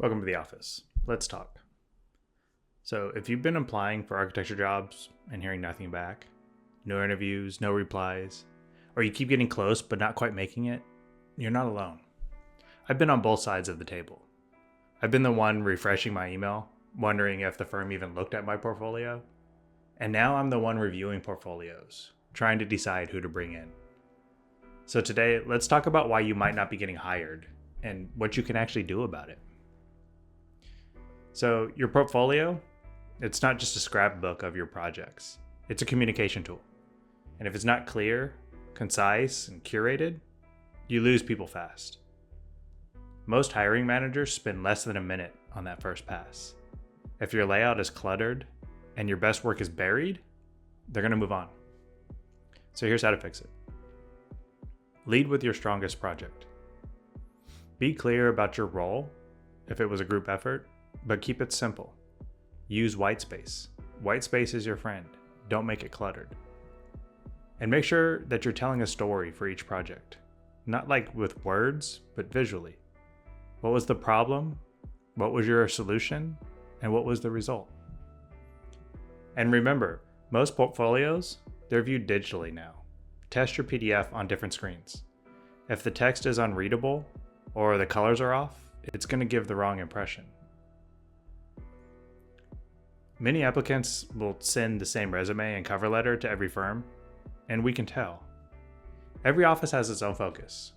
Welcome to the office. Let's talk. So, if you've been applying for architecture jobs and hearing nothing back, no interviews, no replies, or you keep getting close but not quite making it, you're not alone. I've been on both sides of the table. I've been the one refreshing my email, wondering if the firm even looked at my portfolio, and now I'm the one reviewing portfolios, trying to decide who to bring in. So today, let's talk about why you might not be getting hired and what you can actually do about it. So your portfolio, it's not just a scrapbook of your projects. It's a communication tool. And if it's not clear, concise, and curated, you lose people fast. Most hiring managers spend less than a minute on that first pass. If your layout is cluttered and your best work is buried, they're going to move on. So here's how to fix it. Lead with your strongest project. Be clear about your role if it was a group effort, but keep it simple. Use white space. White space is your friend. Don't make it cluttered. And make sure that you're telling a story for each project. Not like with words, but visually. What was the problem? What was your solution? And what was the result? And remember, most portfolios, they're viewed digitally now. Test your PDF on different screens. If the text is unreadable or the colors are off, it's going to give the wrong impression. Many applicants will send the same resume and cover letter to every firm, and we can tell. Every office has its own focus.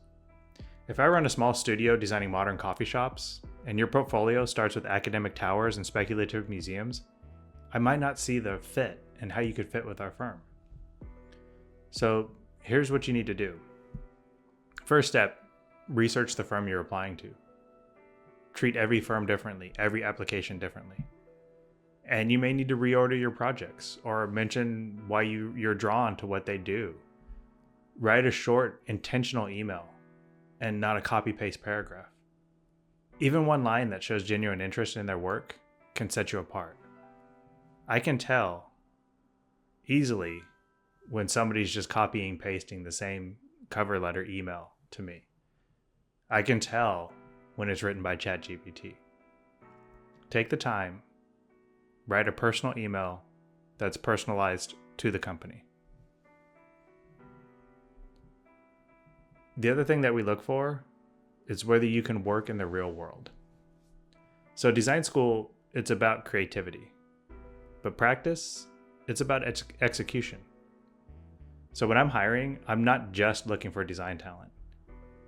If I run a small studio designing modern coffee shops, and your portfolio starts with academic towers and speculative museums, I might not see the fit and how you could fit with our firm. So here's what you need to do. First step, research the firm you're applying to. Treat every firm differently, every application differently. And you may need to reorder your projects or mention why you're drawn to what they do. Write a short, intentional email and not a copy-paste paragraph. Even one line that shows genuine interest in their work can set you apart. I can tell easily when somebody's just copying, pasting the same cover letter email to me. I can tell when it's written by ChatGPT. Take the time. Write a personal email that's personalized to the company. The other thing that we look for is whether you can work in the real world. So design school, it's about creativity. But practice, it's about execution. So when I'm hiring, I'm not just looking for design talent.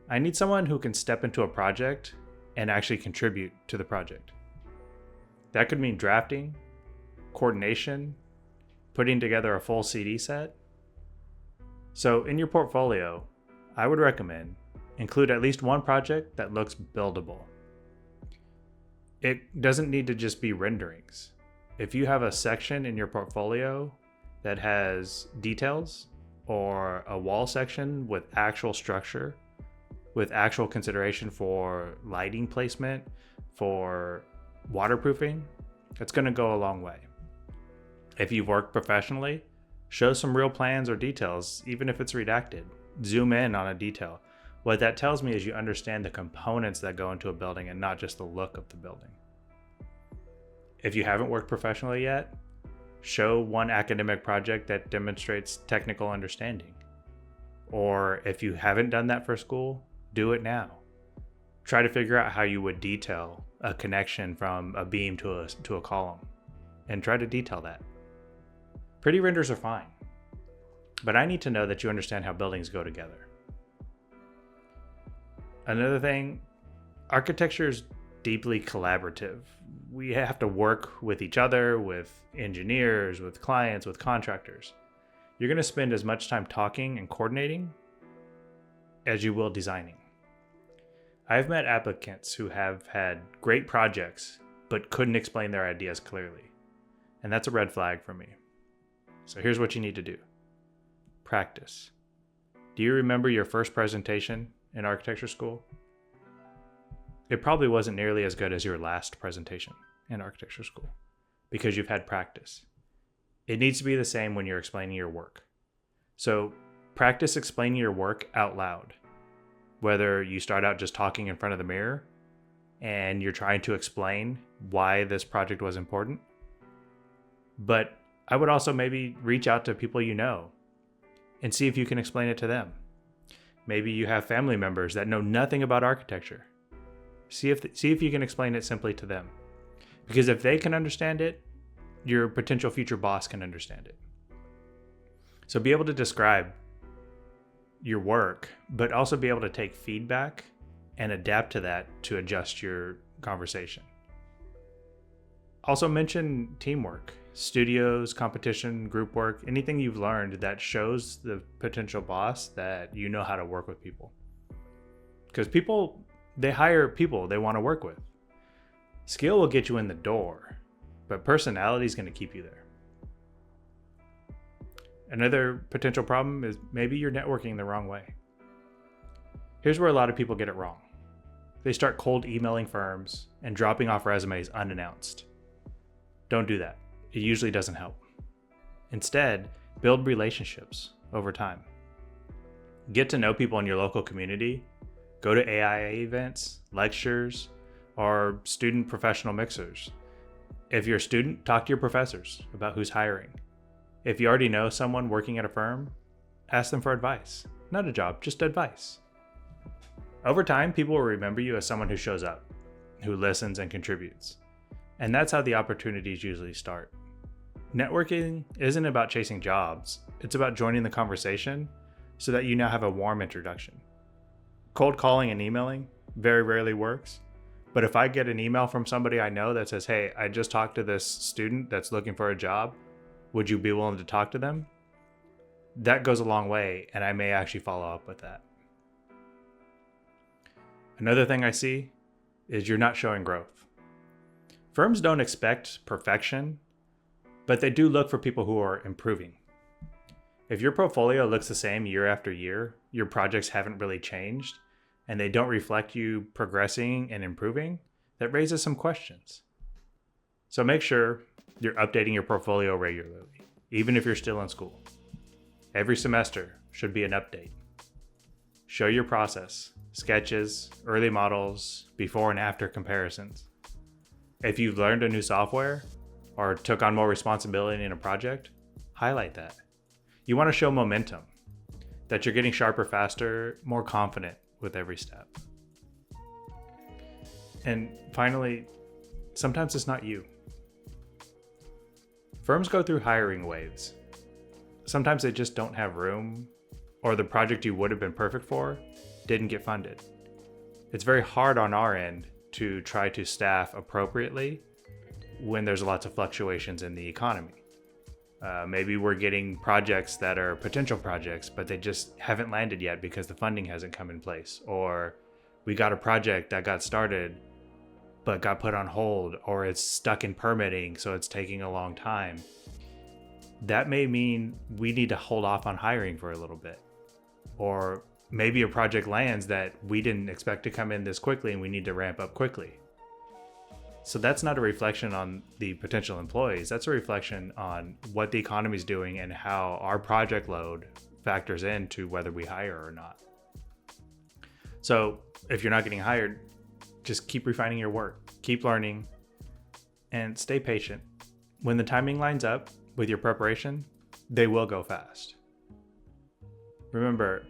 I need someone who can step into a project and actually contribute to the project. That could mean drafting, coordination, putting together a full CD set. So in your portfolio, I would recommend include at least one project that looks buildable. It doesn't need to just be renderings. If you have a section in your portfolio that has details or a wall section with actual structure, with actual consideration for lighting placement, for waterproofing, it's going to go a long way. If you've worked professionally, show some real plans or details, even if it's redacted. Zoom in on a detail. What that tells me is you understand the components that go into a building and not just the look of the building. If you haven't worked professionally yet, show one academic project that demonstrates technical understanding. Or if you haven't done that for school, do it now. Try to figure out how you would detail a connection from a beam to a column, and try to detail that. Pretty renders are fine, but I need to know that you understand how buildings go together. Another thing, architecture is deeply collaborative. We have to work with each other, with engineers, with clients, with contractors. You're going to spend as much time talking and coordinating as you will designing. I've met applicants who have had great projects but couldn't explain their ideas clearly, and that's a red flag for me. So here's what you need to do. Practice. Do you remember your first presentation in architecture school? It probably wasn't nearly as good as your last presentation in architecture school because you've had practice. It needs to be the same when you're explaining your work. So practice explaining your work out loud. Whether you start out just talking in front of the mirror and you're trying to explain why this project was important. But I would also maybe reach out to people you know and see if you can explain it to them. Maybe you have family members that know nothing about architecture. See if you can explain it simply to them. Because if they can understand it, your potential future boss can understand it. So be able to describe your work, but also be able to take feedback and adapt to that to adjust your conversation. Also mention teamwork, studios, competition, group work, anything you've learned that shows the potential boss that you know how to work with people. Because people, they hire people they want to work with. Skill will get you in the door, but personality is going to keep you there. Another potential problem is maybe you're networking the wrong way. Here's where a lot of people get it wrong. They start cold emailing firms and dropping off resumes unannounced. Don't do that. It usually doesn't help. Instead, build relationships over time. Get to know people in your local community. Go to AIA events, lectures, or student professional mixers. If you're a student, talk to your professors about who's hiring. If you already know someone working at a firm, ask them for advice. Not a job, just advice. Over time, people will remember you as someone who shows up, who listens and contributes. And that's how the opportunities usually start. Networking isn't about chasing jobs. It's about joining the conversation so that you now have a warm introduction. Cold calling and emailing very rarely works. But if I get an email from somebody I know that says, hey, I just talked to this student that's looking for a job, would you be willing to talk to them? That goes a long way, and I may actually follow up with that. Another thing I see is you're not showing growth. Firms don't expect perfection, but they do look for people who are improving. If your portfolio looks the same year after year, your projects haven't really changed, and they don't reflect you progressing and improving, that raises some questions. So make sure you're updating your portfolio regularly, even if you're still in school. Every semester should be an update. Show your process, sketches, early models, before and after comparisons. If you've learned a new software or took on more responsibility in a project, highlight that. You want to show momentum, that you're getting sharper, faster, more confident with every step. And finally, sometimes it's not you. Firms go through hiring waves. Sometimes they just don't have room, or the project you would have been perfect for didn't get funded. It's very hard on our end to try to staff appropriately when there's lots of fluctuations in the economy. Maybe we're getting projects that are potential projects, but they just haven't landed yet because the funding hasn't come in place. Or we got a project that got started, but got put on hold, or it's stuck in permitting, so it's taking a long time. That may mean we need to hold off on hiring for a little bit. Or maybe a project lands that we didn't expect to come in this quickly and we need to ramp up quickly. So that's not a reflection on the potential employees. That's a reflection on what the economy is doing and how our project load factors into whether we hire or not. So if you're not getting hired, just keep refining your work, keep learning, and stay patient. When the timing lines up with your preparation, they will go fast. Remember,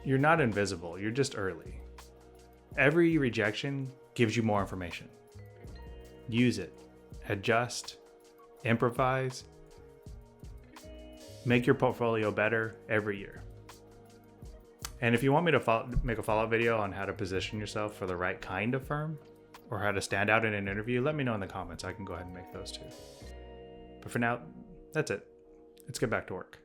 you're not invisible, you're just early. Every rejection gives you more information. Use it, adjust, improvise, make your portfolio better every year. And if you want me to make a follow-up video on how to position yourself for the right kind of firm or how to stand out in an interview, let me know in the comments. I can go ahead and make those too. But for now, that's it. Let's get back to work.